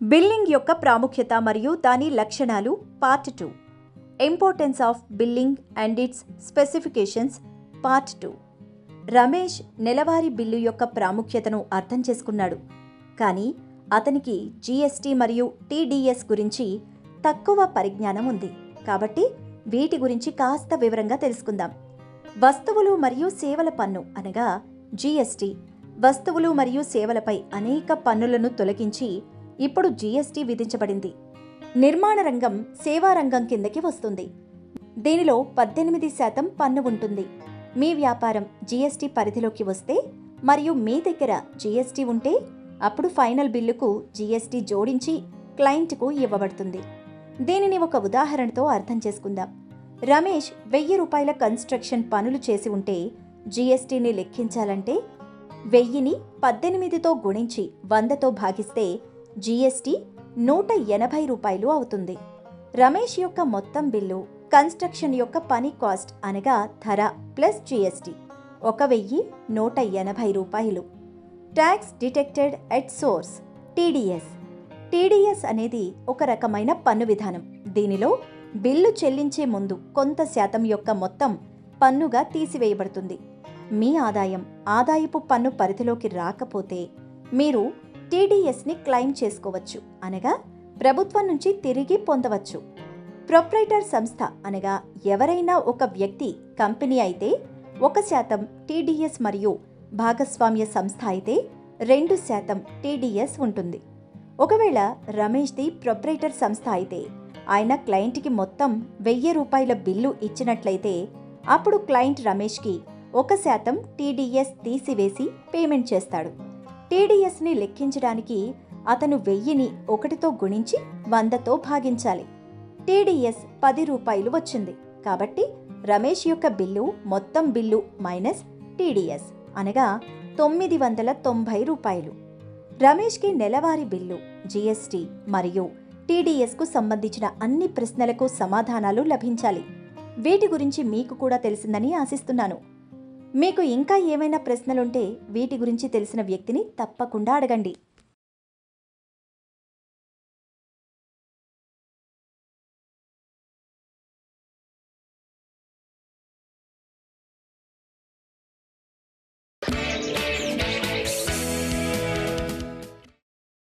Billing యొక్క ప్రాముఖ్యత మరియు దాని లక్షణాలు part 2. Importance of billing and it's specifications part 2. Ramesh నెలవారీ బిల్లు యొక్క ప్రాముఖ్యతను అర్థం చేసుకున్నాడు, కానీ అతనికి జీఎస్టీ మరియు టీడీఎస్ గురించి తక్కువ పరిజ్ఞానం ఉంది. కాబట్టి వీటి గురించి కాస్త వివరంగా తెలుసుకుందాం. వస్తువులు మరియు సేవల పన్ను అనగా జీఎస్టీ వస్తువులు మరియు సేవలపై అనేక పన్నులను తొలగించి ఇప్పుడు జీఎస్టీ విధించబడింది. నిర్మాణ రంగం సేవా రంగం కిందకి వస్తుంది. దీనిలో 18% పన్ను ఉంటుంది. మీ వ్యాపారం జీఎస్టీ పరిధిలోకి వస్తే మరియు మీ దగ్గర జీఎస్టీ ఉంటే అప్పుడు ఫైనల్ బిల్లుకు జీఎస్టీ జోడించి క్లయింట్కు ఇవ్వబడుతుంది. దీనిని ఒక ఉదాహరణతో అర్థం చేసుకుందాం. రమేష్ 1000 రూపాయల కన్స్ట్రక్షన్ పనులు చేసి ఉంటే జీఎస్టీని లెక్కించాలంటే 1000ని 18తో గుణించి 100తో భాగిస్తే జీఎస్టీ 180 రూపాయలు అవుతుంది. రమేష్ యొక్క మొత్తం బిల్లు కన్స్ట్రక్షన్ యొక్క పని కాస్ట్ అనగా ధర ప్లస్ జీఎస్టీ 1180 రూపాయలు. Tax detected at source TDS అనేది ఒక రకమైన పన్ను విధానం. దీనిలో బిల్లు చెల్లించే ముందు కొంత శాతం యొక్క మొత్తం పన్నుగా తీసివేయబడుతుంది. మీ ఆదాయపు పన్ను పరిధిలోకి రాకపోతే మీరు టీడీఎస్ని క్లెయిమ్ చేసుకోవచ్చు, అనగా ప్రభుత్వం నుంచి తిరిగి పొందవచ్చు. ప్రొప్రైటర్ సంస్థ అనగా ఎవరైనా ఒక వ్యక్తి కంపెనీ అయితే 1% టీడీఎస్ మరియు భాగస్వామ్య సంస్థ అయితే 2% టీడీఎస్ ఉంటుంది. ఒకవేళ రమేష్ది ప్రొప్రైటర్ సంస్థ అయితే ఆయన క్లయింట్కి మొత్తం 1000 రూపాయల బిల్లు ఇచ్చినట్లయితే అప్పుడు క్లయింట్ రమేష్కి 1% టీడీఎస్ తీసివేసి పేమెంట్ చేస్తాడు. టీడీఎస్ని లెక్కించడానికి అతను 1000ని 1తో గుణించి 100తో భాగించాలి. టీడీఎస్ 10 రూపాయలు వచ్చింది. కాబట్టి రమేష్ యొక్క బిల్లు మొత్తం బిల్లు మైనస్ టీడీఎస్ అనగా 990 రూపాయలు. రమేష్కి నెలవారీ బిల్లు, జీఎస్టీ మరియు టీడీఎస్కు సంబంధించిన అన్ని ప్రశ్నలకు సమాధానాలు లభించాలి. వీటి గురించి మీకు కూడా తెలిసిందని ఆశిస్తున్నాను. మీకు ఇంకా ఏమైనా ప్రశ్నలుంటే వీటి గురించి తెలిసిన వ్యక్తిని తప్పకుండా అడగండి.